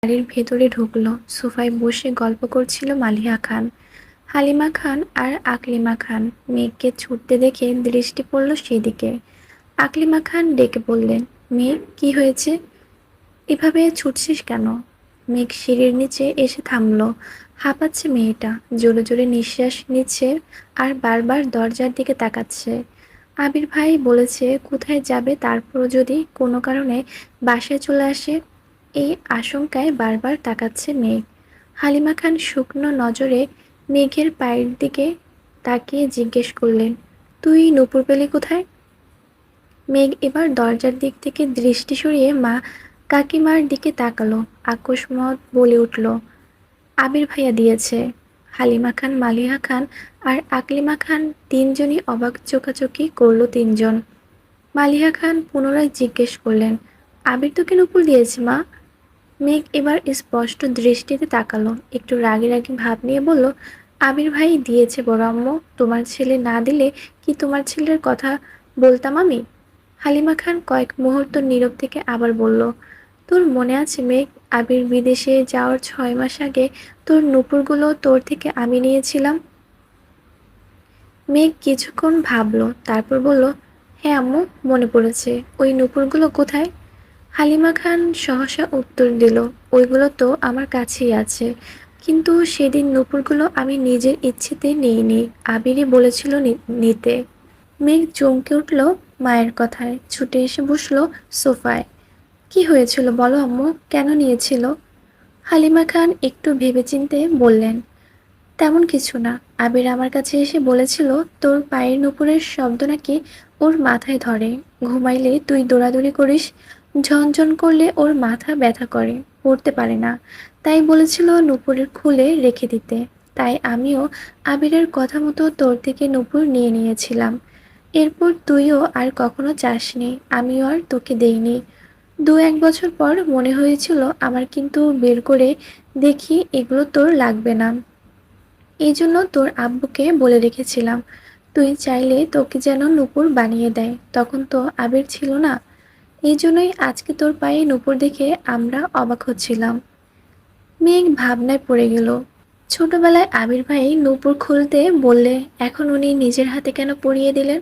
বাড়ির ভেতরে ঢুকলো। সোফায় বসে গল্প করছিল মালিহা খান। হালিমা খান আর আকলিমা খান মেঘকে ছুটতে দেখে দৃষ্টি পড়ল সেদিকে। আকলিমা খান ডেকে বললেন, মেঘ, কি হয়েছে? এভাবে ছুটছিস কেন? মেঘ সিঁড়ির নিচে এসে থামলো। হাঁপাচ্ছে মেয়েটা, জোরে জোরে নিঃশ্বাস নিচ্ছে আর বারবার দরজার দিকে তাকাচ্ছে। আবির ভাই বলেছে কোথায় যাবে, তারপরও যদি কোনো কারণে বাসায় চলে আসে, এই আশঙ্কায় বারবার তাকাচ্ছে মেঘ। হালিমা খান শুকনো নজরে মেঘের পায়ের দিকে তাকিয়ে জিজ্ঞেস করলেন, তুই নূপুর পেলি কোথায়? মেঘ এবার দরজার দিক থেকে দৃষ্টি সরিয়ে মা কাকিমার দিকে তাকালো। আকস্মাত বলে উঠল, আবির ভাইয়া দিয়েছে। হালিমা খান, মালিহা খান আর আকলিমা খান তিনজনই অবাক চোখাচোখি করলো তিনজন। মালিহা খান পুনরায় জিজ্ঞেস করলেন, আবির তোকে নুপুর দিয়েছে মা? মেঘ এবার স্পষ্ট দৃষ্টিতে তাকালো, একটু রাগী রাগী ভাব নিয়ে বলল, আবির ভাই দিয়েছে বড় আম্মু। তোমার ছেলে না দিলে কি তোমার ছেলের কথা বলতাম আমি? হালিমা খান কয়েক মুহূর্ত নীরব থেকে আবার বলল, তোর মনে আছে মেঘ, আবির বিদেশে যাওয়ার 6 মাস আগে তোর নুপুরগুলো তোর থেকে আমি নিয়েছিলাম? মেঘ কিছুক্ষণ ভাবলো, তারপর বলল, হ্যাঁ আম্মু, মনে পড়েছে। ওই নুপুরগুলো কোথায়? হালিমা খান সহসা উত্তর দিল, ওইগুলো তো আমার কাছেই আছে, কিন্তু সেদিন নুপুরগুলো আমি নিজের ইচ্ছেতে নিইনি, আবিরই বলেছিল নিতে। মেঘ চমকে উঠল মায়ের কথায়, ছুটে এসে বসলো সোফায়। কি হয়েছিল বলো আম্মু, কেন নিয়েছিল? হালিমা খান একটু ভেবেচিন্তে বললেন, তেমন কিছু না। আবির আমার কাছে এসে বলেছিল তোর পায়ের নুপুরের শব্দ নাকি ওর মাথায় ধরে, ঘুমাইলে তুই দৌড়াদৌড়ি করিস, ঝনঝন করলে ওর মাথা ব্যথা করে, পড়তে পারে না, তাই বলেছিল নুপুরের খুলে রেখে দিতে। তাই আমিও আবিরের কথা মতো তোর থেকে নুপুর নিয়ে নিয়েছিলাম। এরপর তুইও আর কখনো চাসনি, আমিও আর তোকে দেইনি। 2-1 বছর পর মনে হয়েছিল আমার, কিন্তু বের করে দেখি এগুলো তোর লাগবে না। এই জন্য তোর আব্বুকে বলে রেখেছিলাম, তুই চাইলে তোকে যেন নূপুর বানিয়ে দেয়, তখন তো আবির ছিল না। এই জন্যই আজকে তোর পায়ে নূপুর দেখে আমরা অবাক হচ্ছিলাম। মেঘ ভাবনায় পড়ে গেল। ছোটবেলায় আবির ভাই নূপুর খুলতে বললে এখন উনি নিজের হাতে কেন পরিয়ে দিলেন?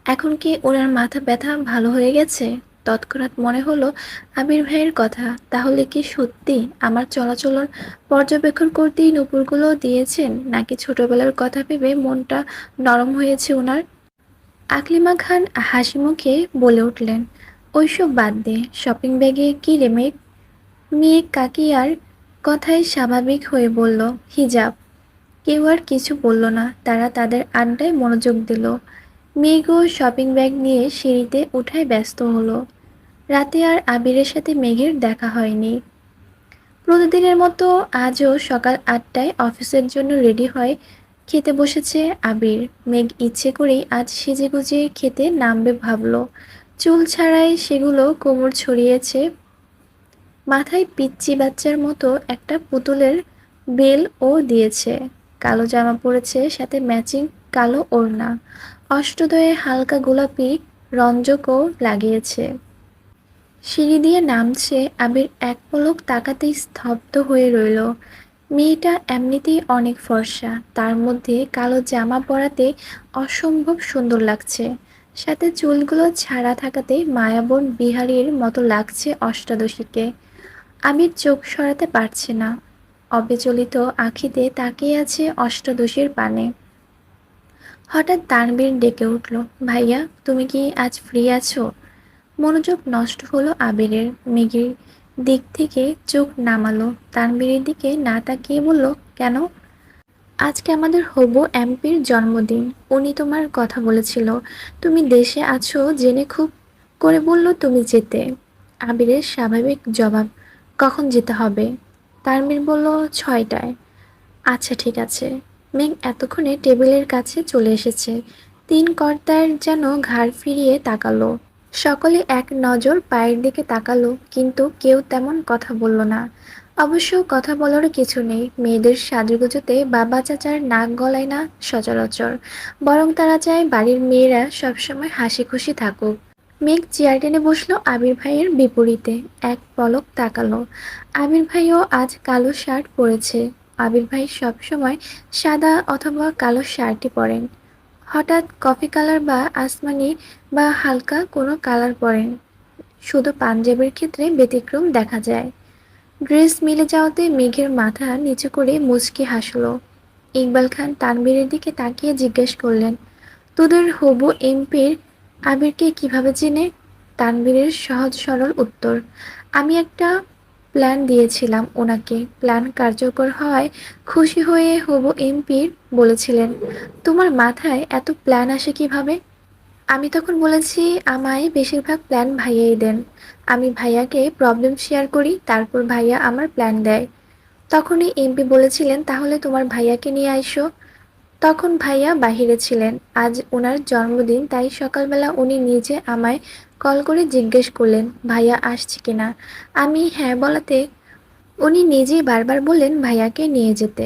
এখন কি ওনার মাথা ব্যথা ভালো হয়ে গেছে? তৎক্ষণাৎ মনে হলো আবির ভাইয়ের কথা, তাহলে কি সত্যি আমার চলাচলন পর্যবেক্ষণ করতেই নূপুরগুলো দিয়েছেন, নাকি ছোটবেলার কথা ভেবে মনটা নরম হয়েছে ওনার? আকলিমা খান হাসি মুখে বলে উঠলেন, ওইসব বাদ দে, শপিং ব্যাগে কি রে মেঘ? মেয়ে কাকিয়ার কথায় স্বাভাবিক হয়ে বলল, হিজাব। কেউ আর কিছু বলল না, তারা তাদের আড্ডায় মনোযোগ দিল। মেঘও শপিং ব্যাগ নিয়ে সিঁড়িতে উঠায় ব্যস্ত হলো। রাতে আর আবিরের সাথে মেঘের দেখা হয়নি। প্রতিদিনের মতো আজও সকাল 8টায় অফিসের জন্য রেডি হয়ে খেতে বসেছে আবির। মেঘ ইচ্ছে করেই আজ সেজেগুজে খেতে নামবে ভাবলো। চুল ছাড়াই সেগুলো কোমর ছড়িয়েছে, মাথায় পিচ্চি বাচ্চার মতো একটা পুতুলের বেল দিয়েছে, কালো জামা পরেছে, সাথে ম্যাচিং কালো ওড়না, অষ্টদয়ে হালকা গোলাপি রঞ্জকও লাগিয়েছে। সিঁড়ি দিয়ে নামছে, আবির এক পলক তাকাতেই স্তব্ধ হয়ে রইল। মেয়েটা এমনিতেই অনেক ফর্সা, তার মধ্যে কালো জামা পরাতে অসম্ভব সুন্দর লাগছে, সাথে চুলগুলো ছাড়া থাকাতে মায়াবন বিহারীর মতো লাগছে অষ্টাদশীকে। আবির চোখ সরাতে পারছে না, অবিচলিত আঁখিতে তাকিয়ে আছে অষ্টাদশীর পানে। হঠাৎ তানবীর ডেকে উঠল, ভাইয়া তুমি কি আজ ফ্রি আছো? মনোযোগ নষ্ট হলো আবিরের। মেঘের দিক থেকে চোখ নামালো, তানবীরের দিকে না তাকিয়ে বলল, কেন? আজকে আমাদের হবু এমপির জন্মদিন, উনি তোমার কথা বলেছিল, তুমি দেশে আছো জেনে খুব করে বলল তুমি যেতে। আবিরের স্বাভাবিক জবাব, কখন যেতে হবে? তানবীর বলল, 6টায়। আচ্ছা ঠিক আছে। মেঘ এতক্ষণে টেবিলের কাছে চলে এসেছে। তিন কর্তার যেন ঘাড় ফিরিয়ে তাকালো। সকলে এক নজর পায়ের দিকে তাকালো, কিন্তু কেউ তেমন কথা বলল না। অবশ্য কথা বলারও কিছু নেই, মেয়েদের সাজুগুজুতে বাবা চাচার নাক গলায় না সচরাচর, বরং তারা চায় বাড়ির মেয়েরা সবসময় হাসি খুশি থাকুক। মেঘ চেয়ার টেনে বসলো আবির ভাইয়ের বিপরীতে। এক পলক তাকালো। আবির ভাইও আজ কালো শার্ট পরেছে। আবির ভাই সবসময় সাদা অথবা কালো শার্টই পরেন। হঠাৎ কফি কালার বা আসমানি বা হালকা কোনো কালার পরেন। শুধু পাঞ্জাবের ক্ষেত্রে ব্যতিক্রম দেখা যায়। ড্রেস মিলে যাওয়াতে মেঘের মাথা নিচু করে মুচকি হাসলো। ইকবাল খান তানবীরের দিকে তাকিয়ে জিজ্ঞেস করলেন, তোদের হবু এমপির আবিরকে কিভাবে চেনে? তানবীরের সহজ সরল উত্তর, আমি একটা প্ল্যান দিয়েছিলাম ওনাকে। প্ল্যান কার্যকর হওয়ায় খুশি হয়ে হবু এমপির বলেছিলেন, তোমার মাথায় এত প্ল্যান আসে কিভাবে? আমি তখন বলেছি, আমায় বেশিরভাগ প্ল্যান ভাইয়াই দেন। আমি ভাইয়াকে প্রবলেম শেয়ার করি, তারপর ভাইয়া আমার প্ল্যান দেয়। তখনই এমপি বলেছিলেন, তাহলে তোমার ভাইয়াকে নিয়ে আইসো। তখন ভাইয়া বাহিরে ছিলেন। আজ উনার জন্মদিন, তাই সকালবেলা উনি নিজে আমায় কল করে জিজ্ঞেস করলেন ভাইয়া আসছে কিনা। আমি হ্যাঁ বলাতে উনি নিজেই বারবার বললেন ভাইয়াকে নিয়ে যেতে।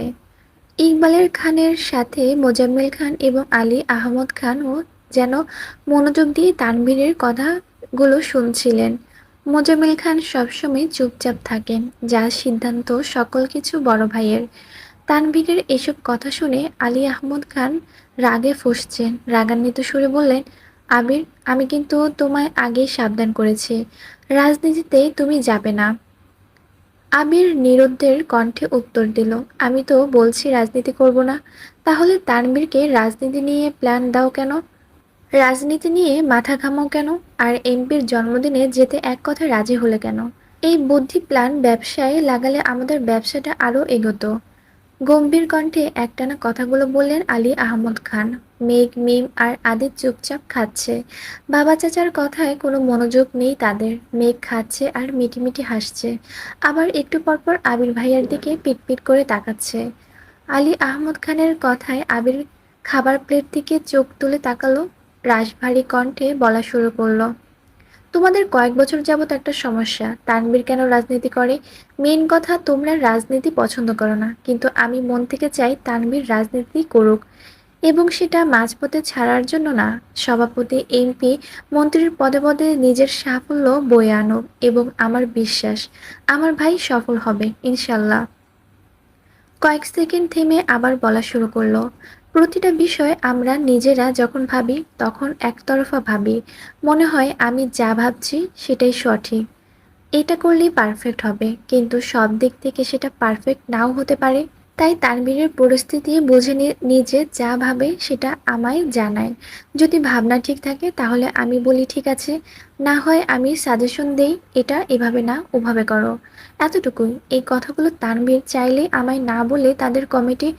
ইকবালের খানের সাথে মোজাম্মেল খান এবং আলী আহমদ খানও যেন মনোযোগ দিয়ে তানভীরের কথাগুলো শুনছিলেন। মোজাম্মেল খান সবসময় চুপচাপ থাকেন, যার সিদ্ধান্ত সকল কিছু বড় ভাইয়ের। তানভীরের এসব কথা শুনে আলী আহমদ খান রাগে ফুঁসছেন। রাগান্বিত সুরে বললেন, আবির, আমি কিন্তু তোমায় আগেই সাবধান করেছি, রাজনীতিতে তুমি যাবে না। আবির নিরুদ্দের কণ্ঠে উত্তর দিল, আমি তো বলছি রাজনীতি করব না। তাহলে তানভীরকে রাজনীতি নিয়ে প্ল্যান দাও কেন? রাজনীতি নিয়ে মাথা ঘামাও কেন? আর এমপির জন্মদিনে যেতে এক কথায় রাজি হলে কেন? এই বুদ্ধি প্ল্যান ব্যবসায় লাগালে আমাদের ব্যবসাটা আরও এগোতো। গম্ভীর কণ্ঠে একটানা কথাগুলো বললেন আলী আহমদ খান। মেঘ, মিম আর আদিত চুপচাপ খাচ্ছে। বাবা চাচার কথায় কোনো মনোযোগ নেই তাদের। মেঘ খাচ্ছে আর মিটিমিটি হাসছে, আবার একটু পরপর আবির ভাইয়ার দিকে পিটপিট করে তাকাচ্ছে। আলী আহমদ খানের কথায় আবির খাবার প্লেট থেকে চোখ তুলে তাকালো। রাশভারী কণ্ঠে বলা শুরু করলো, তোমাদের কয়েক বছর যাবত একটা সমস্যা, তানভীর কেন রাজনীতি করে। মেন কথা, তোমরা রাজনীতি পছন্দ করো না, কিন্তু আমি মন থেকে চাই তানভীর রাজনীতি করুক, এবং সেটা মাঝপথে ছাড়ার জন্য না। সভাপতি, এমপি, মন্ত্রীর পদে পদে নিজের সাফল্য বয়ে আনুক, এবং আমার বিশ্বাস আমার ভাই সফল হবে ইনশাল্লাহ। কয়েক সেকেন্ড থেমে আবার বলা শুরু করলো, প্রতিটা বিষয় আমরা নিজেরা যখন ভাবি তখন একতরফা ভাবি। মনে হয় আমি যা ভাবছি সেটাই সঠিক, এটা করলেই পারফেক্ট হবে, কিন্তু সব দিক থেকে সেটা পারফেক্ট নাও হতে পারে। তাই তানভীরের পরিস্থিতি বুঝে নিজে যা ভাবে সেটা আমায় জানায়। যদি ভাবনা ঠিক থাকে তাহলে আমি বলি ঠিক আছে, না হয় আমি সাজেশন দেই, এটা এভাবে না ওভাবে করো। এতটুকুই। এই কথাগুলো তানভীর চাইলে আমায় না বলে তাদের কমিটি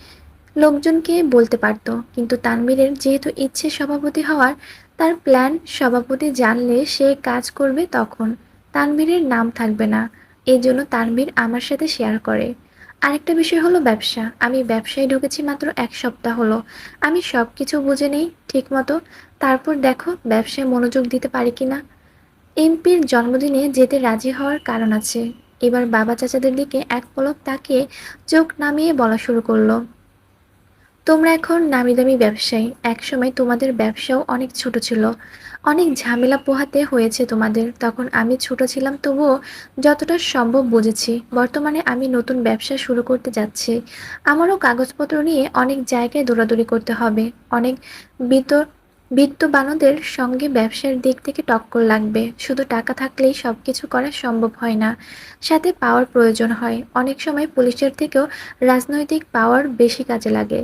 লোকজনকে বলতে পারত, কিন্তু তানভীরের যেহেতু ইচ্ছে সভাপতি হওয়ার, তার প্ল্যান সভাপতি জানলে সে কাজ করবে, তখন তানভীরের নাম থাকবে না। এই জন্য তানভীর আমার সাথে শেয়ার করে। আরেকটা বিষয় হলো ব্যবসা। আমি ব্যবসায় ঢুকেছি মাত্র 1 সপ্তাহ হলো। আমি সব কিছু বুঝে নেই ঠিক মতো, তারপর দেখো ব্যবসায় মনোযোগ দিতে পারি কিনা। এমপির জন্মদিনে যেতে রাজি হওয়ার কারণ আছে। এবার বাবা চাচাদের দিকে এক পলক তাকিয়ে চোখ নামিয়ে বলা শুরু করলো, তোমরা এখন নামিদামি ব্যবসায়ী। একসময় তোমাদের ব্যবসাও অনেক ছোট ছিল, অনেক ঝামেলা পোহাতে হয়েছে তোমাদের। তখন আমি ছোট ছিলাম, তবুও যতটা সম্ভব বুঝেছি। বর্তমানে আমি নতুন ব্যবসা শুরু করতে যাচ্ছি। আমারও কাগজপত্র নিয়ে অনেক জায়গায় দৌড়াদৌড়ি করতে হবে। অনেক বিত বিত্তবানদের সঙ্গে ব্যবসার দিক থেকে টক্কর লাগবে। শুধু টাকা থাকলেই সব কিছু করা সম্ভব হয় না, সাথে পাওয়ার প্রয়োজন হয়। অনেক সময় পুলিশের থেকেও রাজনৈতিক পাওয়ার বেশি কাজে লাগে।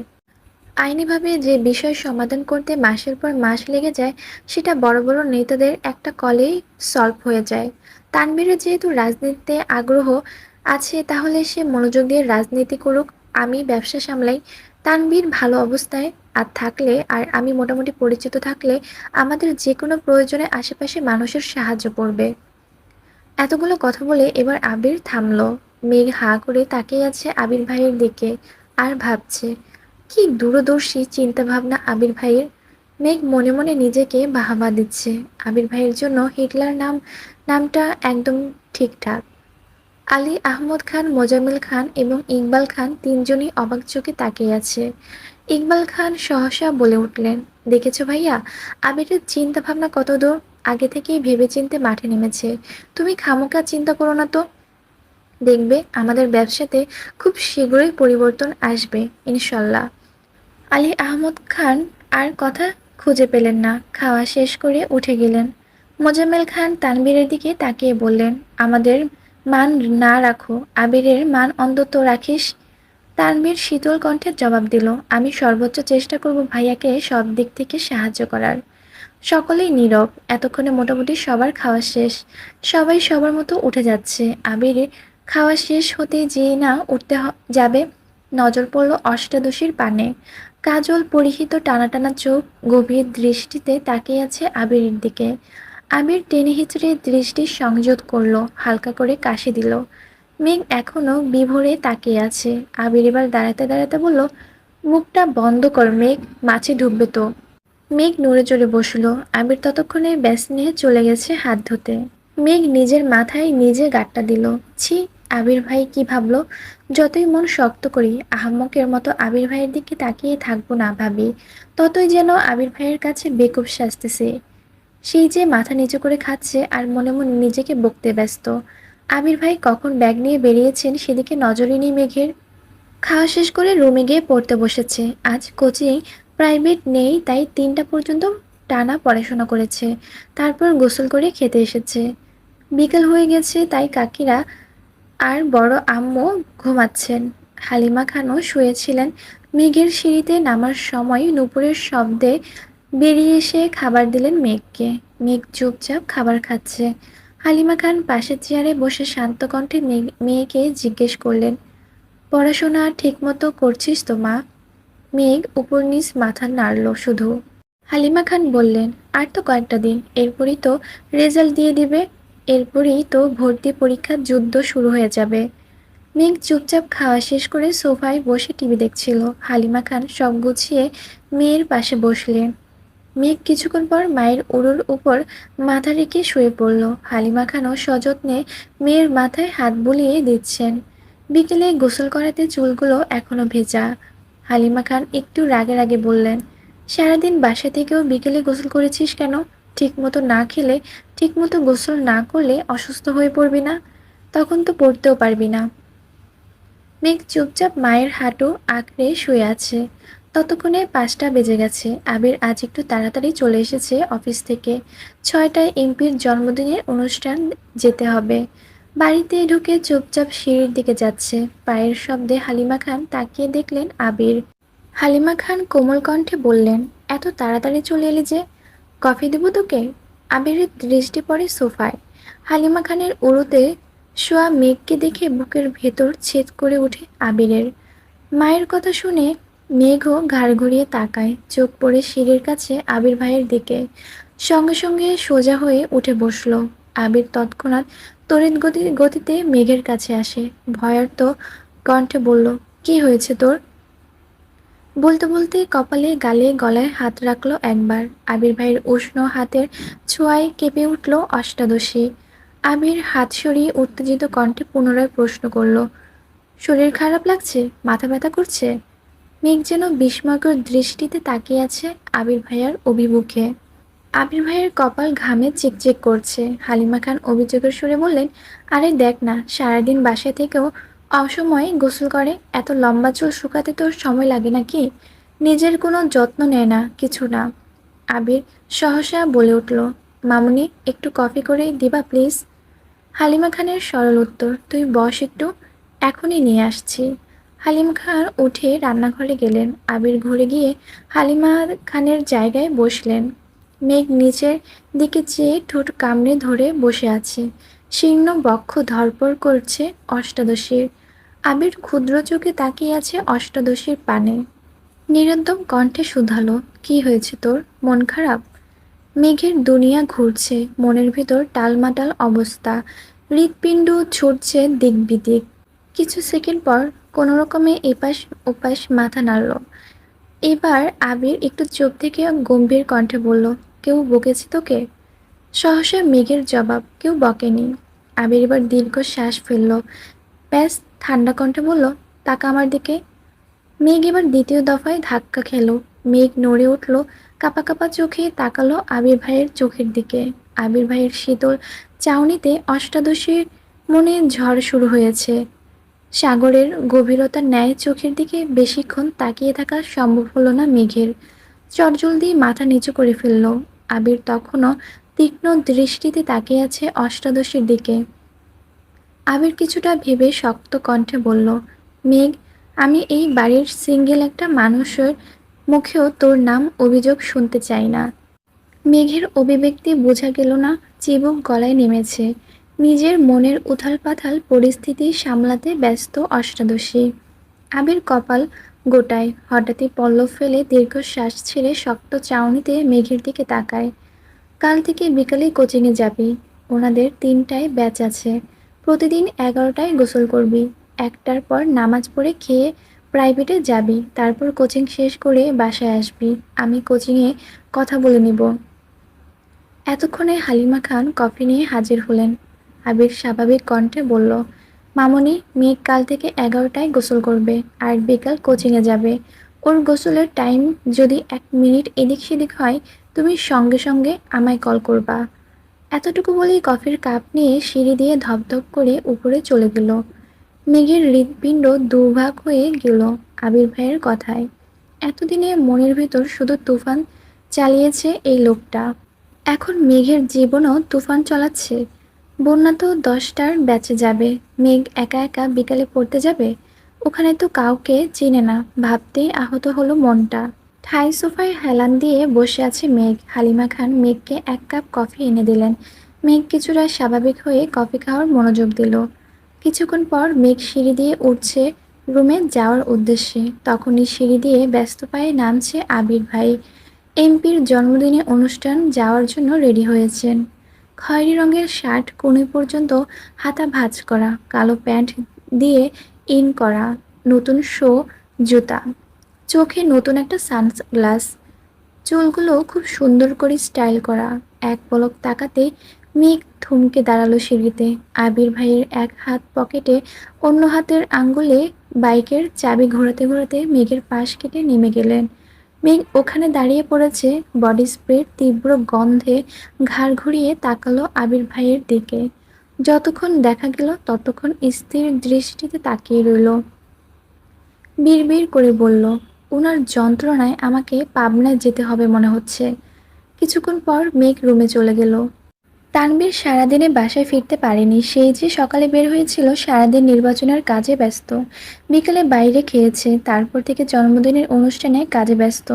আইনিভাবে যে বিষয় সমাধান করতে মাসের পর মাস লেগে যায়, সেটা বড় বড় নেতাদের একটা কলেই সলভ হয়ে যায়। তানভীরের যেহেতু রাজনীতিতে আগ্রহ আছে, তাহলে সে মনোযোগ দিয়ে রাজনীতি করুক, আমি ব্যবসা সামলাই। তানভীর ভালো অবস্থায় থাকলে আর আমি মোটামুটি পরিচিত থাকলে আমাদের যে কোনো প্রয়োজনে আশেপাশে মানুষের সাহায্য করবে। এতগুলো কথা বলে এবার আবির থামলো। মেঘ হাঁ করে তাকিয়ে আছে আবির ভাইয়ের দিকে আর ভাবছে, কি দূরদর্শী চিন্তাভাবনা আবির ভাইয়ের। মেঘ মনে মনে নিজেকে বাহাবা দিচ্ছে। আবির ভাইয়ের জন্য হিটলার নামটা একদম ঠিকঠাক। আলী আহমদ খান, মোজাম্মেল খান এবং ইকবাল খান তিনজনই অবাক চোখে তাকিয়ে আছে। ইকবাল খান সহসা বলে উঠলেন, দেখেছো ভাইয়া, আবিরের চিন্তা ভাবনা কত দূর। আগে থেকেই ভেবেচিন্তে মাঠে নেমেছে। তুমি খামোকা চিন্তা করো না তো। দেখবে আমাদের ব্যবসাতে খুব শীঘ্রই পরিবর্তন আসবে ইনশাল্লাহ। আলী আহমদ খান আর কথা খুঁজে পেলেন না। খাওয়া শেষ করে উঠে গেলেন। মোজাম্মেল খান তানবীরের দিকে তাকিয়ে বললেন, আমাদের মান না রাখো, আবিরের মান অন্তত রাখিস। তানভীর শীতল কণ্ঠে জবাব দিল, আমি সর্বোচ্চ চেষ্টা করব ভাইয়াকে সব দিক থেকে সাহায্য করার। সকলেই নীরব। এতক্ষণে মোটামুটি সবার খাওয়া শেষ। সবাই সবার মতো উঠে যাচ্ছে। আবির খাওয়া শেষ হতে যেই না উঠতে যাবে, নজর পড়ল অষ্টাদশীর পানে। কাজল পরিহিত টানা টানা চোখ গভীর দৃষ্টিতে তাকিয়ে আছে আবিরের দিকে। আবির টেনে হিচড়ে দৃষ্টি সংযত করলো, হালকা করে কাশি দিল। মেঘ এখনো বিভোরে তাকিয়ে আছে। আবির এবার দাঁড়াতে দাঁড়াতে বলল, মুখটা বন্ধ কর মেঘ, মাছি ঢুকবে তো। মেঘ নড়ে চড়ে বসল। আবির ততক্ষণে ব্যস্ত নিয়ে চলে গেছে হাত ধুতে। মেঘ নিজের মাথায় নিজে গাঁটটা দিল। ছি, আবির ভাই কি ভাবলো। যতই মন শক্ত করি আহাম্মকের মতো আবির ভাইয়ের দিকে তাকিয়ে থাকবো না ভাবি, ততই যেন আবির ভাইয়ের কাছে বেকুব সাজতেছে। সেই যে মাথা নিচু করে খাচ্ছে আর মনে মনে নিজেকে বকতে ব্যস্ত। আবির ভাই কখন ব্যাগ নিয়ে বেরিয়েছেন সেদিকে নজরই নেই মেঘের। খাওয়া শেষ করে রুমে গিয়ে পড়তে বসেছে। আজ কোচিং প্রাইভেট নেই, তাই ৩টা পর্যন্ত টানা পড়াশোনা করেছে। তারপর গোসল করে খেতে এসেছে। বিকেল হয়ে গেছে, তাই কাকিরা আর বড় আম্মু ঘুমাচ্ছেন। হালিমা খানও শুয়েছিলেন। মেঘের সিঁড়িতে নামার সময় নুপুরের শব্দে বেরিয়ে এসে খাবার দিলেন মেঘকে। মেঘ চুপচাপ খাবার খাচ্ছে। হালিমা খান পাশের চেয়ারে বসে শান্ত কণ্ঠে মেয়েকে জিজ্ঞেস করলেন, পড়াশোনা ঠিকমতো করছিস তো মা? মেঘ উপর নিচ মাথা নাড়ল শুধু। হালিমা খান বললেন, আর তো কয়েকটা দিন, এরপরই তো রেজাল্ট দিয়ে দিবে। এরপরই তো ভর্তি পরীক্ষার যুদ্ধ শুরু হয়ে যাবে। মেঘ চুপচাপ খাওয়া শেষ করে সোফায় বসে টিভি দেখছিল। হালিমা খান সব গুছিয়ে মেয়ের পাশে বসলেন। মেঘ কিছুক্ষণ পর মায়ের উরুর উপর মাথা রেখে শুয়ে পড়ল। হালিমা খানও সযত্নে মেয়ের মাথায় হাত বুলিয়ে দিচ্ছেন। বিকেলে গোসল করাতে চুলগুলো এখনো ভেজা। হালিমা খান একটু রাগে রাগে বললেন, সারাদিন বাসা থেকেও বিকেলে গোসল করেছিস কেন? ঠিকমতো না খেলে, ঠিকমতো গোসল না করলে অসুস্থ হয়ে পড়বি না? তখন তো পড়তেও পারবি না। মেঘ চুপচাপ মায়ের হাঁটু আঁকড়ে শুয়ে আছে। ততক্ষণে 5টা বেজে গেছে। আবির আজ একটু তাড়াতাড়ি চলে এসেছে অফিস থেকে। 6টায় এমপির জন্মদিনের অনুষ্ঠান যেতে হবে। বাড়িতে ঢুকে চুপচাপ সিঁড়ির দিকে যাচ্ছে। পায়ের শব্দে হালিমা খান তাকিয়ে দেখলেন আবির। হালিমা খান কোমল কণ্ঠে বললেন, এত তাড়াতাড়ি চলে এলি যে? কফি দেব তোকে? আবিরের দৃষ্টি পড়ে সোফায়। হালিমা খানের উরুতে শোয়া মেঘকে দেখে বুকের ভেতর ছেদ করে ওঠে আবিরের। মায়ের কথা শুনে মেঘও ঘাড় ঘুরিয়ে তাকায়, চোখ পড়ে সিঁড়ির কাছে আবির ভাইয়ের দিকে। সঙ্গে সঙ্গে সোজা হয়ে উঠে বসল। আবির তৎক্ষণাৎ তড়িৎ গতিতে মেঘের কাছে আসে। ভয়ার্ত কণ্ঠে বলল, কি হয়েছে তোর? বলতে বলতে কপালে গালে গলায় হাত রাখলো একবার। আবির ভাইয়ের উষ্ণ হাতের ছোঁয়ায় কেঁপে উঠল অষ্টাদশী। আবির হাত সরিয়ে উত্তেজিত কণ্ঠে পুনরায় প্রশ্ন করল, শরীর খারাপ লাগছে? মাথা ব্যথা করছে? মেঘ যেন বিস্ময়কর দৃষ্টিতে তাকিয়ে আছে আবির ভাইয়ার অভিমুখে। আবির ভাইয়ের কপাল ঘামে চিকচিক করছে। হালিমা খান অভিযোগের সুরে বললেন, আরে দেখ না, সারাদিন বাসায় থেকেও অসময়ে গোসল করে। এত লম্বা চুল শুকাতে তোর সময় লাগে নাকি? নিজের কোনো যত্ন নেয় না, কিছু না। আবির সহসা বলে উঠল, মামুনি একটু কফি করে দিবা প্লিজ? হালিমা খানের সরল উত্তর, তুই বস একটু, এখনই নিয়ে আসছি। হালিমা খান উঠে রান্নাঘরে গেলেন। আবির ঘুরে গিয়ে হালিমা খানের জায়গায় বসলেন। মেঘ নিচের দিকে চেয়ে ঠোঁট কামড়ে ধরে বসে আছে। শীর্ণ বক্ষ ধরপড় করছে অষ্টাদশীর। আবির ক্ষুদ্র চোখে তাকিয়ে আছে অষ্টাদশীর পানে। নিরুদ্যম কণ্ঠে শুধালো, কি হয়েছে তোর? মন খারাপ? মেঘের দুনিয়া ঘুরছে, মনের ভেতর টালমাটাল অবস্থা। হৃৎপিণ্ড ছুটছে দিক বিদিক। কিছু সেকেন্ড পর কোনো রকমে এপাশ ওপাশ মাথা নাড়ল। এবার আবির একটু চুপ থেকে গম্ভীর কণ্ঠে বলল, কেউ বকেছে তোকে? সহসা মেঘের জবাব, কেউ বকেনি। আবির এবার দীর্ঘ শ্বাস ফেলল। ব্যাস, ঠান্ডা কণ্ঠে বলল, তাকা আমার দিকে। মেঘ এবার দ্বিতীয় দফায় ধাক্কা খেল। মেঘ নড়ে উঠল, কাঁপা কাঁপা চোখে তাকালো আবির ভাইয়ের চোখের দিকে। আবির ভাইয়ের শীতল চাউনিতে অষ্টাদশীর মনে ঝড় শুরু হয়েছে। সাগরের গভীরতার ন্যায় চোখের দিকে বেশিক্ষণ তাকিয়ে থাকা সম্ভব হলো না মেঘের। চটজলদি মাথা নিচু করে ফেলল। আবির তখনও তীক্ষ্ণ দৃষ্টিতে তাকিয়ে আছে অষ্টাদশীর দিকে। আবির কিছুটা ভেবে শক্ত কণ্ঠে বলল, মেঘ, আমি এই বাড়ির সিঙ্গেল একটা মানুষের মুখেও তোর নাম অভিযোগ শুনতে চাই না। মেঘের অভিব্যক্তি বোঝা গেল না, চিবুক গলায় নেমেছে। নিজের মনের উথাল পাথাল পরিস্থিতি সামলাতে ব্যস্ত অষ্টাদশী। আবির কপাল গোটায়, হঠাৎই পল্লব ফেলে দীর্ঘশ্বাস ছেড়ে শক্ত চাউনিতে মেঘের দিকে তাকায়। কাল থেকে বিকালে কোচিংয়ে যাবি। ওনাদের ৩টায় ব্যাচ আছে। প্রতিদিন ১১টায় গোসল করবি। ১টার পর নামাজ পড়ে খেয়ে প্রাইভেটে যাবি। তারপর কোচিং শেষ করে বাসায় আসবি। আমি কোচিংয়ে কথা বলে নিব। এতক্ষণে হালিমা খান কফি নিয়ে হাজির হলেন। আবির স্বাভাবিক কণ্ঠে বলল, মামনি, মেঘ কাল থেকে ১১টায় গোসল করবে আর বিকাল কোচিংয়ে যাবে। ওর গোসলের টাইম যদি ১ মিনিট এদিক সেদিক হয়, তুমি সঙ্গে সঙ্গে আমায় কল করবা। এতটুকু বলেই কফির কাপ নিয়ে সিঁড়ি দিয়ে ধপধপ করে উপরে চলে গেল। মেঘের হৃৎপিণ্ড দুভাগ হয়ে গেল আবির ভাইয়ের কথায়। এতদিনে মনের ভেতর শুধু তুফান চালিয়েছে এই লোকটা, এখন মেঘের জীবনও তুফান চলাচ্ছে। বন্যা তো 10টার ব্যাচে যাবে, মেঘ একা একা বিকালে পড়তে যাবে। ওখানে তো কাউকে চেনে না, ভাবতেই আহত হলো মনটা। ঠাই সোফায় হেলান দিয়ে বসে আছে মেঘ। হালিমা খান মেঘকে 1 কাপ কফি এনে দিলেন। মেঘ কিছুটা স্বাভাবিক হয়ে কফি খাওয়ার মনোযোগ দিল। কিছুক্ষণ পর মেঘ সিঁড়ি দিয়ে উঠছে রুমে যাওয়ার উদ্দেশ্যে। তখনই সিঁড়ি দিয়ে ব্যস্ত পায়ে নামছে আবির ভাই। এমপির জন্মদিনে অনুষ্ঠান যাওয়ার জন্য রেডি হয়েছেন। খয়েরি রঙের শার্ট কনুই পর্যন্ত হাতা ভাঁজ করা, কালো প্যান্ট দিয়ে ইন করা, নতুন শো জুতা, চোখে নতুন একটা সানগ্লাস, চুলগুলো খুব সুন্দর করে স্টাইল করা। এক পলক তাকাতেই মেঘ থমকে দাঁড়ালো সিঁড়িতে। আবির ভাইয়ের এক হাত পকেটে, অন্য হাতের আঙ্গুলে বাইকের চাবি ঘোরাতে ঘোরাতে মেঘের পাশ কেটে নেমে গেলেন। মেঘ ওখানে দাঁড়িয়ে পড়েছে, বডি স্প্রের তীব্র গন্ধে ঘাড় ঘুরিয়ে তাকালো আবির ভাইয়ের দিকে। যতক্ষণ দেখা গেল ততক্ষণ স্থির দৃষ্টিতে তাকিয়ে রইল। বিড়বিড় করে বলল, উনার যন্ত্রণায় আমাকে পাবনায় যেতে হবে মনে হচ্ছে। কিছুক্ষণ পর মেঘ রুমে চলে গেল। তানবীর সারাদিনে বাসায় ফিরতে পারেনি। সেই যে সকালে বের হয়েছিল, সারাদিন নির্বাচনের কাজে ব্যস্ত। বিকেলে বাইরে খেয়েছে, তারপর থেকে জন্মদিনের অনুষ্ঠানে কাজে ব্যস্ত।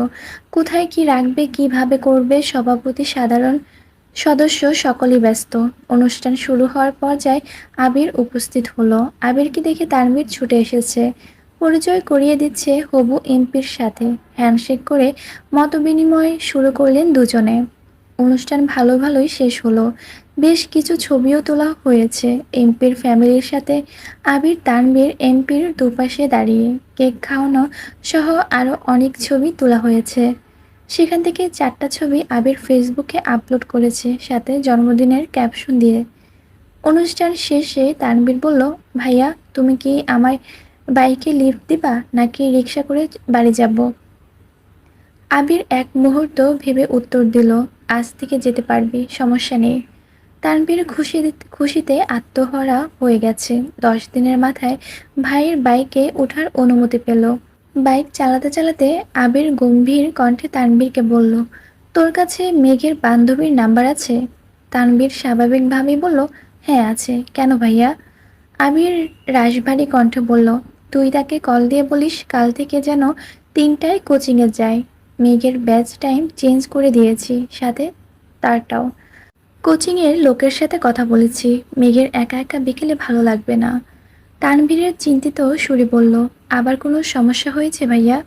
কোথায় কি রাখবে, কিভাবে করবে, সভাপতি, সাধারণ সদস্য সকলেই ব্যস্ত। অনুষ্ঠান শুরু হওয়ার পর্যায়ে আবির উপস্থিত হলো। আবিরকে দেখে তানবীর ছুটে এসেছে। পরিচয় করিয়ে দিচ্ছে হবু এমপির সাথে। হ্যান্ডশেক করে মতবিনিময় শুরু করলেন দুজনে। অনুষ্ঠান ভালোই শেষ হলো। বেশ কিছু ছবিও তোলা হয়েছে এমপির ফ্যামিলির সাথে। আবির তানভীর এমপির দুপাশে দাঁড়িয়ে কেক খাওয়ানো সহ আরও অনেক ছবি তোলা হয়েছে। সেখান থেকে 4টা ছবি আবির ফেসবুকে আপলোড করেছে, সাথে জন্মদিনের ক্যাপশন দিয়ে। অনুষ্ঠান শেষে তানভীর বলল, ভাইয়া, তুমি কি আমায় বাইকে লিফট দিবা নাকি রিক্সা করে বাড়ি যাব? আবির এক মুহূর্ত ভেবে উত্তর দিল, আজ থেকে যেতে পারবি, সমস্যা নেই। তানভীর খুশিতে আত্মহারা হয়ে গেছে। 10 দিনের মাথায় ভাইয়ের বাইকে ওঠার অনুমতি পেল। বাইক চালাতে চালাতে আবির গম্ভীর কণ্ঠে তানভীরকে বলল, তোর কাছে মেঘের বান্ধবীর নাম্বার আছে? তানভীর স্বাভাবিকভাবেই বলল, হ্যাঁ আছে, কেন ভাইয়া? আবির রাশভারী কণ্ঠে বলল, তুই তাকে কল দিয়ে বলিস কাল থেকে যেন 3টায় কোচিংয়ে যায়। মেঘের ব্যাচ টাইম চেঞ্জ করে দিয়েছি, সাথে তারটাও। কোচিংয়ের লোকের সাথে কথা বলেছি, মেঘের একা একা বিকেলে ভালো লাগবে না। তানভীরের চিন্তিত সুরে বলল, আবার কোনো সমস্যা হয়েছে ভাইয়া?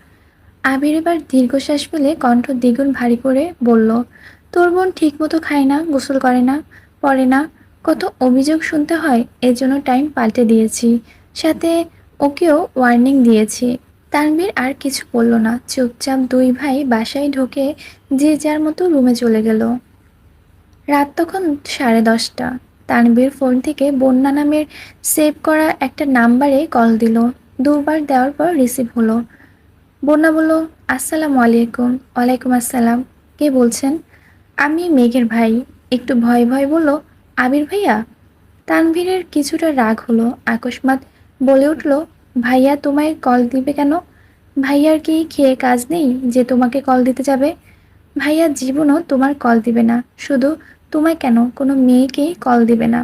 আবির এবার দীর্ঘশ্বাস ফেলে কণ্ঠ দ্বিগুণ ভারী করে বলল, তোর বোন ঠিকমতো খায় না, গোসল করে না, পড়ে না, কত অভিযোগ শুনতে হয়, এর জন্য টাইম পাল্টে দিয়েছি, সাথে ওকেও ওয়ার্নিং দিয়েছি। তানভীর আর কিছু বলল না, চুপচাপ দুই ভাই বাসায় ঢুকে যে যার মতো রুমে চলে গেল। রাত তখন 10:30। তানভীর ফোন থেকে বন্যা নামের সেভ করা একটা নাম্বারে কল দিল। দুবার দেওয়ার পর রিসিভ হলো। বন্যা বলল, আসসালামু আলাইকুম। ওয়ালাইকুম আসসালাম, কে বলছেন? আমি মেঘের ভাই। একটু ভয় ভয় বলল, আবির ভাইয়া। তানভীরের কিছুটা রাগ হলো, আকস্মাৎ বলে উঠল, ভাইয়া তোমায় কল দিবে কেন? ভাইয়ার কি খেয়ে কাজ নেই যে তোমাকে কল দিতে যাবে? ভাইয়া জীবনও তোমার কল দিবে না। শুধু তোমায় কেন, কোনো মেয়েকেই কল দিবে না।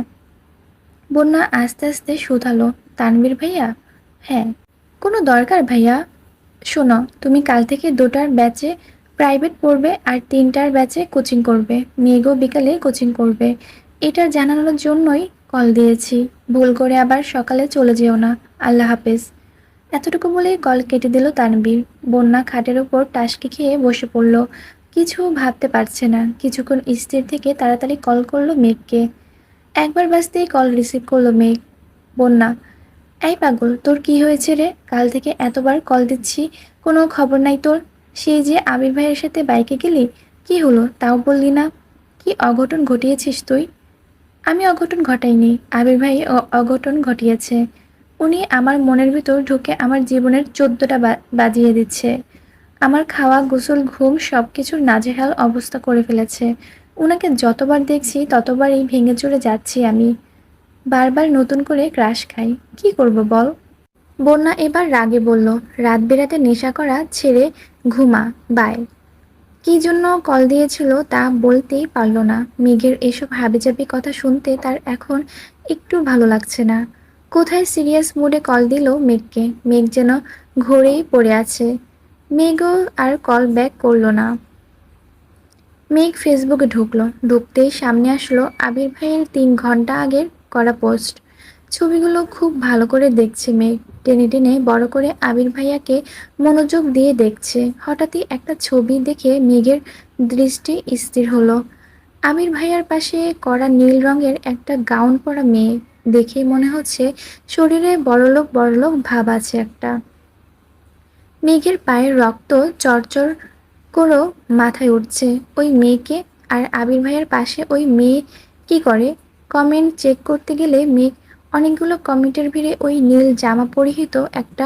বন্যা আস্তে আস্তে শুধালো, তানভীর ভাইয়া? হ্যাঁ। কোনো দরকার ভাইয়া? শোনো, তুমি কাল থেকে 2টার ব্যাচে প্রাইভেট পড়বে আর 3টার ব্যাচে কোচিং করবে। মেঘও বিকালে কোচিং করবে। এটা জানানোর জন্যই কল দিয়েছি। ভুল করে আবার সকালে চলে যেও না। আল্লাহ হাফেজ। এতটুকু বলেই কল কেটে দিল তানবীর। বন্যা খাটের ওপর টাসকি খেয়ে বসে পড়ল। কিছু ভাবতে পারছে না। কিছুক্ষণ স্থির থেকে তাড়াতাড়ি কল করলো মেঘকে। একবার বাজতেই কল রিসিভ করলো মেঘ। বন্যা, এই পাগল, তোর কি হয়েছে রে? কাল থেকে এতবার কল দিচ্ছি, কোনো খবর নাই তোর। সেই যে আবির ভাইয়ের সাথে বাইকে গেলি, কি হলো তাও বললি না? কি অঘটন ঘটিয়েছিস তুই? আমি অঘটন ঘটাইনি, আবির ভাই অঘটন ঘটিয়েছে। উনি আমার মনের ভিতর ঢুকে আমার জীবনের 14টা বাজিয়ে দিচ্ছে। আমার খাওয়া, গোসল, ঘুম সবকিছুর নাজেহাল অবস্থা করে ফেলেছে। উনাকে যতবার দেখছি ততবারই ভেঙে চুরে যাচ্ছি আমি। বারবার নতুন করে ক্রাশ খাই। কি করব বল? বন্যা এবার রাগে বলল, রাত বেরাতে নেশা করা ছেড়ে ঘুমা। বাই। কি জন্য কল দিয়েছিল তা বলতেই পারল না। মেঘের এসব হাবিজাবি কথা শুনতে তার এখন একটু ভালো লাগছে না। কোথায় সিরিয়াস মুডে কল দিল মেঘকে। মেঘ যেন ঘোরেই পড়ে আছে। মেঘও আর কল ব্যাক করল না। মেঘ ফেসবুকে ঢুকলো। ঢুকতেই সামনে আসলো আবির ভাইয়ের 3 ঘন্টা আগের করা পোস্ট। ছবিগুলো খুব ভালো করে দেখছে মেঘ। টেনে টেনে বড় করে আবির ভাইয়াকে মনোযোগ দিয়ে দেখছে। হঠাৎই একটা ছবি দেখে মেঘের দৃষ্টি স্থির হলো। আবির ভাইয়ার পাশে কড়া নীল রঙের একটা গাউন পরা মেয়ে। দেখেই মনে হচ্ছে শরীরে বড়লোক বড়লোক ভাব আছে একটা। মেঘের পায়ের রক্ত চড়চড় করেও মাথায় উঠছে। ওই মেয়েকে আর আবির ভাইয়ের পাশে ওই মেয়ে কি করে? কমেন্ট চেক করতে গেলে মেঘ অনেকগুলো কমেন্টের ভিড়ে ওই নীল জামা পরিহিত একটা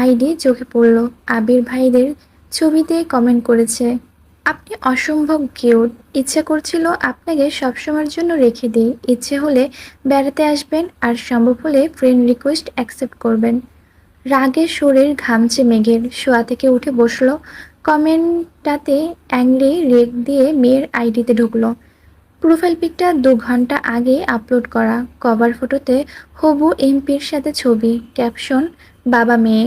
আইডি চোখে পড়ল। আবির ভাইদের ছবিতে কমেন্ট করেছে, আপনি অসম্ভব কিউট। ইচ্ছে করছিল আপনাকে সবসময়ের জন্য রেখে দিই। ইচ্ছে হলে বেড়াতে আসবেন আর সম্ভব হলে ফ্রেন্ড রিকোয়েস্ট অ্যাকসেপ্ট করবেন। রাগে শরীর ঘামছে মেঘের। শোয়া থেকে উঠে বসলো। কমেন্টটাতে অ্যাংরি রেক দিয়ে মেয়ের আইডিতে ঢুকলো। প্রোফাইল পিকটা 2 ঘন্টা আগে আপলোড করা। কভার ফটোতে হবু এমপির সাথে ছবি, ক্যাপশন বাবা মেয়ে।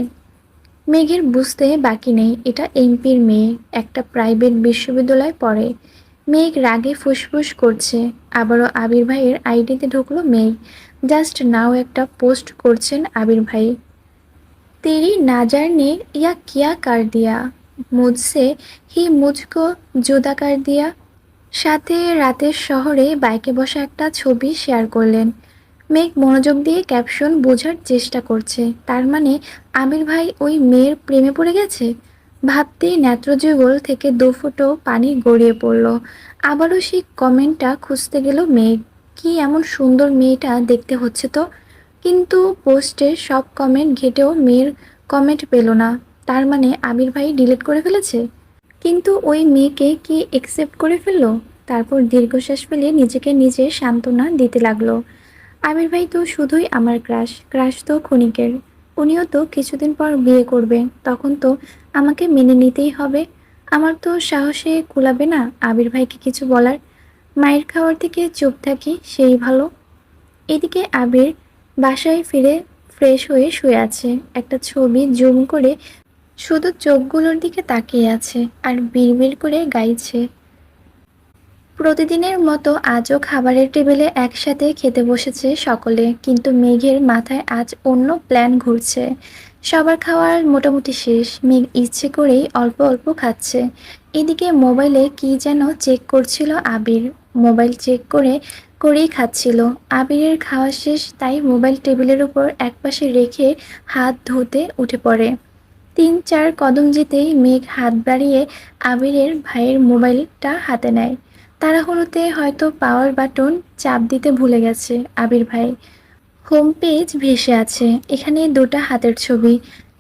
মেঘের বুঝতে বাকি নেই এটা এমপির মেয়ে, একটা প্রাইভেট বিশ্ববিদ্যালয়ে পড়ে। মেঘ রাগে ফুসফুস করছে। আবারও আবির ভাইয়ের আইডিতে ঢুকলো মেঘ। জাস্ট নাও একটা পোস্ট করছেন আবির ভাই। तेरी नज़र ने या क्या कर दिया मुझसे ही मुझको जुदा कर दिया। সাথে রাতের শহরে বাইকে বসা একটা ছবি শেয়ার করলেন। মেঘ মনোযোগ দিয়ে ক্যাপশন বোঝার চেষ্টা করছে। তার মানে আমির ভাই ওই মেয়ের প্রেমে পড়ে গেছে। ভাবতেই নেত্রযুগল থেকে 2 ফোঁটা পানি গড়িয়ে পড়ল। আবারও সেই কমেন্টটা খুঁজতে গেল মেঘ। কি এমন সুন্দর মেয়েটা দেখতে হচ্ছে তো। কিন্তু পোস্টের সব কমেন্ট ঘেটেও মেয়ের কমেন্ট পেল না। তার মানে আমির ভাই ডিলিট করে ফেলেছে। কিন্তু ওই মেয়েকে কি একসেপ্ট করে ফেললো? তারপর দীর্ঘশ্বাস ফেলে নিজেকে নিজে সান্ত্বনা দিতে লাগলো। আমির ভাই তো শুধুই আমার ক্রাশ, ক্রাশ তো ক্ষণিকের। উনিও তো কিছুদিন পর বিয়ে করবে, তখন তো আমাকে মেনে নিতেই হবে। আমার তো সাহসে কুলাবে না আবির ভাইকে কিছু বলার। মায়ের খাওয়ার থেকে চুপ থাকি সেই ভালো। এদিকে আবির বাসায় ফিরে ফ্রেশ হয়ে শুয়ে আছে। একটা ছবি জুম করে শুধু চোখগুলোর দিকে তাকিয়ে আছে আর বিড়বিড় করে গাইছে। প্রতিদিনের মতো আজও খাবারের টেবিলে একসাথে খেতে বসেছে সকলে, কিন্তু মেঘের মাথায় আজ অন্য প্ল্যান ঘুরছে। সবার খাওয়ার মোটামুটি শেষ। মেঘ ইচ্ছে করেই অল্প অল্প খাচ্ছে। এদিকে মোবাইলে কি যেন চেক করছিল আবির। মোবাইল চেক করেই খাচ্ছিল। আবিরের খাওয়া শেষ, তাই মোবাইল টেবিলের উপর একপাশে রেখে হাত ধুতে উঠে পড়ে। 3-4 কদম যেতেই মেঘ হাত বাড়িয়ে আবিরের ভাইয়ের মোবাইলটা হাতে নেয়। তাড়াহুড়োতে হয়তো পাওয়ার বাটন চাপ দিতে ভুলে গেছে আবির ভাই। হোম পেজ ভেসে আছে। এখানে 2টা হাতের ছবি।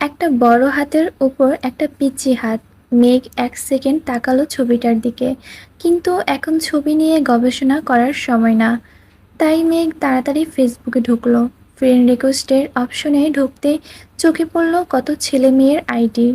একটা বড় হাতের উপর একটা পিচ্চি হাত। মেঘ ১ সেকেন্ড তাকালো ছবিটার দিকে, কিন্তু এখন ছবি নিয়ে গবেষণা করার সময় না। তাই মেঘ তাড়াতাড়ি ফেসবুকে ঢুকলো। ফ্রেন্ড রিকোয়েস্টের অপশনে ঢুকতেই চোখে পড়ল কত ছেলে মেয়ের আইডি।